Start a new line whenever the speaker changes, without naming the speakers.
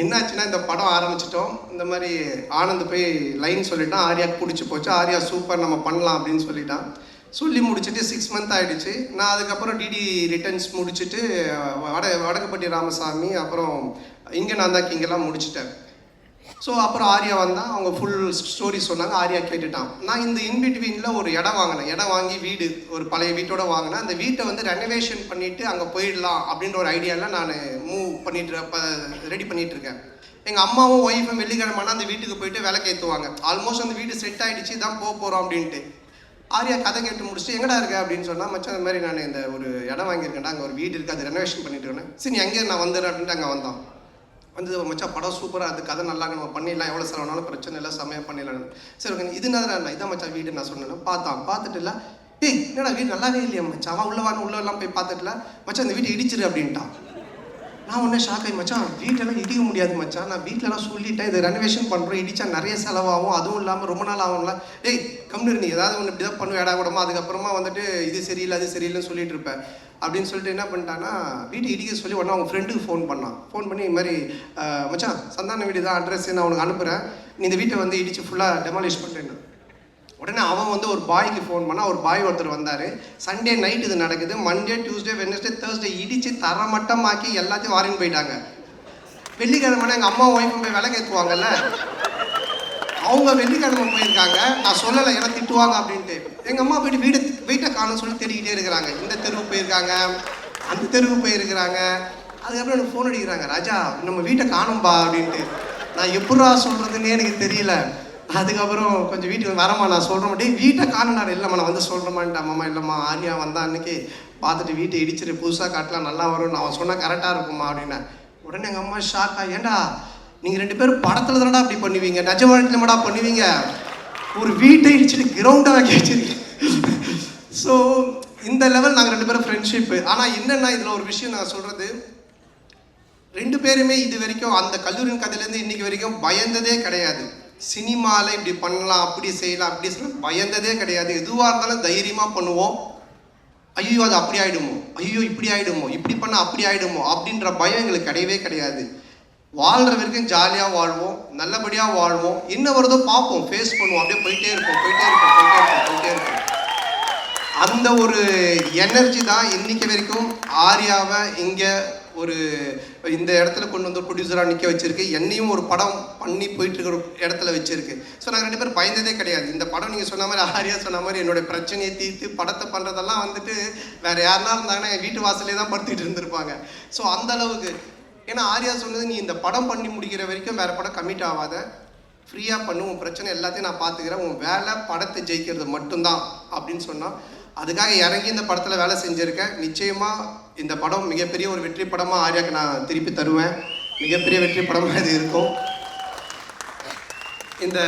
என்னாச்சுன்னா இந்த படம் ஆரம்பிச்சிட்டோம். இந்த மாதிரி ஆனந்த் போய் லைன் சொல்லிட்டான். ஆர்யாவுக்கு பிடிச்சி போச்சு. ஆர்யா சூப்பர் நம்ம பண்ணலாம் அப்படின்னு சொல்லிட்டான். சொல்லி முடிச்சுட்டு 6 மந்த் ஆகிடுச்சு. நான் அதுக்கப்புறம் டிடி ரிட்டர்ன்ஸ் முடிச்சுட்டு வடக்குப்பட்டி ராமசாமி அப்புறம் இங்கே நான் தான் கிங்கெல்லாம் முடிச்சுட்டேன். ஸோ அப்புறம் ஆர்யா வந்தால் அவங்க ஃபுல் ஸ்டோரி சொன்னாங்க. ஆர்யா கேட்டுட்டான். நான் இந்த இன்பிட்வீனில் ஒரு இடம் வாங்கினேன். இடம் வாங்கி வீடு ஒரு பழைய வீட்டோட வாங்கினேன். அந்த வீட்டை வந்து ரெனோவேஷன் பண்ணிவிட்டு அங்கே போயிடலாம் அப்படின்ற ஒரு ஐடியாவில் நான் மூவ் ரெடி பண்ணிகிட்ருக்கேன். எங்கள் அம்மாவும் ஒய்ஃபும் வெள்ளிக்கிழமைனா அந்த வீட்டுக்கு போயிட்டு விளக்கு ஏற்றுவாங்க. ஆல்மோஸ்ட் அந்த வீடு செட் ஆகிடுச்சு, தான் போகிறோம் அப்படின்ட்டு. ஆர்யா கதை கேட்டு முடிச்சுட்டு எங்கடா இருக்க அப்படின்னு சொன்னால், மச்சான் அந்த மாதிரி நான் இந்த ஒரு இடம் வாங்கியிருக்கேன்டா, அங்கே ஒரு வீடு இருக்குது, அது ரெனோவேஷன் பண்ணிட்டு இருக்கேன். சரி எங்கே நான் வந்துடுறேன் அப்படின்ட்டு அங்கே வந்தான். வந்து மச்சான் படம் சூப்பராக, அது கதை நல்லா நம்ம பண்ணிடலாம், எவ்வளோ செலவுனாலும் பிரச்சனை இல்லை, செம்மையாக பண்ணிடலாம். சரி ஓகே, இது என்ன இதான் மச்சான் வீடு நான் சொன்னேன். பார்த்துட்டு இல்லை, என்னடா வீடு நல்லாவே இல்லையா மச்சான், அவன் உள்ளெல்லாம் போய் பார்த்துட்டுல மச்சான் இந்த வீட்டை இடிச்சிரு அப்படின்ட்டான். நான் ஒன்றே ஷாக் ஆகி, மச்சான் வீட்டெல்லாம் இடிக்க முடியாது மச்சான், நான் வீட்டிலலாம் சொல்லிட்டேன், இது ரெனோவேஷன் பண்ணுறோம், இடிச்சா நிறைய செலவாகும், அதுவும் இல்லாமல் ரொம்ப நாள் ஆகும்ல. கம்முனு நீ ஏதாவது ஒன்று இப்படி தான் பண்ணுவேன் இடம் கூடமா, அதுக்கப்புறமா வந்துட்டு இது சரியில்லை அது சரியில்லைன்னு சொல்லிட்டு இருப்பேன் அப்படின்னு சொல்லிட்டு என்ன பண்ணிட்டான்னா, வீட்டை இடிக்க சொல்லி உடனே அவங்க ஃப்ரெண்டுக்கு ஃபோன் பண்ணி இது மாதிரி மச்சான் சந்தான வீடு தான் அட்ரஸ் நான் உனக்கு அனுப்புகிறேன், நீ இந்த வீட்டை வந்து இடித்து ஃபுல்லாக டெமாலிஷ் பண்ணுறேன்னு. உடனே அவன் வந்து ஒரு பாய்க்கு ஃபோன் பண்ணால், ஒரு பாய் ஒருத்தர் வந்தார். சண்டே நைட் இது நடக்குது. மண்டே டியூஸ்டே வெட்னஸ்டே தேர்ஸ்டே இடித்து தரமட்டமாக்கி எல்லாத்தையும் வாரின்னு போயிட்டாங்க. வெள்ளிக்கிழமைனா எங்கள் அம்மா ஒய்ஃபும் போய் விளக்கு ஏற்றுவாங்கல்ல, அவங்க வெள்ளிக்கிழமை போயிருக்காங்க. நான் சொல்லலை ஏன்னா திட்டுவாங்க அப்படின்ட்டு. எங்கள் அம்மா போய்ட்டு வீட்டை காணும்னு சொல்லி தேடிக்கிட்டே இருக்கிறாங்க. இந்த தெருவுக்கு போயிருக்காங்க, அந்த தெருவுக்கு போயிருக்கிறாங்க. அதுக்கப்புறம் எனக்கு ஃபோன் அடிக்கிறாங்க, ராஜா நம்ம வீட்டை காணும்பா அப்படின்ட்டு. நான் எப்படா சொல்கிறதுன்னே எனக்கு தெரியல. அதுக்கப்புறம் கொஞ்சம் வீட்டுக்கு வரமா நான் சொல்கிற மாட்டேன், வீட்டை காணுனாரு. இல்லைம்மா நான் வந்து சொல்கிறேம்மான்ட்டு. அம்மா இல்லைம்மா ஆர்யா வந்தான் அன்றைக்கி, பார்த்துட்டு வீட்டை இடிச்சிட்டு புதுசாக காட்டலாம் நல்லா வரும், அவன் சொன்னால் கரெக்டாக இருக்குமா அப்படின்னா. உடனே எங்கள் அம்மா ஷாக்கா, ஏண்டா நீங்கள் 2 பேரும் படத்தில் தானடா அப்படி பண்ணுவீங்க, நிஜ வாழ்க்கையில் மேடா பண்ணுவீங்க, ஒரு வீட்டை இடிச்சிட்டு கிரவுண்டாக வச்சிருக்கீங்க. ஸோ இந்த லெவல் நாங்கள் 2 பேரும் ஃப்ரெண்ட்ஷிப்பு. ஆனால் என்னென்னா இதில் ஒரு விஷயம் நான் சொல்கிறது, 2 பேருமே இது வரைக்கும் அந்த கல்லூரியின் கதையிலேருந்து இன்றைக்கி வரைக்கும் பயந்ததே கிடையாது. சினிமாவில் இப்படி பண்ணலாம், அப்படி செய்யலாம், அப்படி செய்யலாம் பயந்ததே கிடையாது. எதுவாக இருந்தாலும் தைரியமாக பண்ணுவோம். ஐயோ அது அப்படி ஆகிடுமோ, ஐயோ இப்படி ஆகிடுமோ, இப்படி பண்ணால் அப்படி ஆகிடுமோ அப்படின்ற பயம் எங்களுக்கு கிடையவே கிடையாது. வாழ்கிற வரைக்கும் ஜாலியாக வாழ்வோம், நல்லபடியாக வாழ்வோம், என்ன வருதோ பார்ப்போம், ஃபேஸ் பண்ணுவோம், அப்படியே போயிட்டே இருப்போம். அந்த ஒரு எனர்ஜி தான் இன்றைக்கி வரைக்கும் ஆர்யாவை இங்கே ஒரு இந்த இடத்துல கொண்டு வந்து ப்ரொடியூசராக நிற்க வச்சிருக்கு, என்னையும் ஒரு படம் பண்ணி போயிட்டுருக்கிற இடத்துல வச்சுருக்கு. ஸோ நாங்கள் 2 பேரும் பயந்ததே கிடையாது. இந்த படம் நீங்கள் சொன்ன மாதிரி ஆர்யா சொன்ன மாதிரி என்னோடய பிரச்சனையை தீர்த்து படத்தை பண்ணுறதெல்லாம் வந்துட்டு வேறு யாருனா இருந்தாங்கன்னா என் வீட்டு வாசலே தான் படுத்துக்கிட்டு இருந்திருப்பாங்க. ஸோ அந்த அளவுக்கு, ஏன்னா ஆர்யா சொன்னது, நீ இந்த படம் பண்ணி முடிக்கிற வரைக்கும் வேறு படம் கமிட் ஆகாத, ஃப்ரீயாக பண்ணு, உன் பிரச்சனை எல்லாத்தையும் நான் பார்த்துக்கிறேன், உன் வேலை படத்தை ஜெயிக்கிறது மட்டும்தான் அப்படின்னு சொன்னால், அதுக்காக இறங்கி இந்த படத்தில் வேலை செஞ்சுருக்கேன். நிச்சயமாக இந்த படம் மிகப்பெரிய ஒரு வெற்றி படமாக ஆர்யாவுக்கு நான் திருப்பி தருவேன். மிகப்பெரிய வெற்றி படமாக இது இருக்கும். இந்த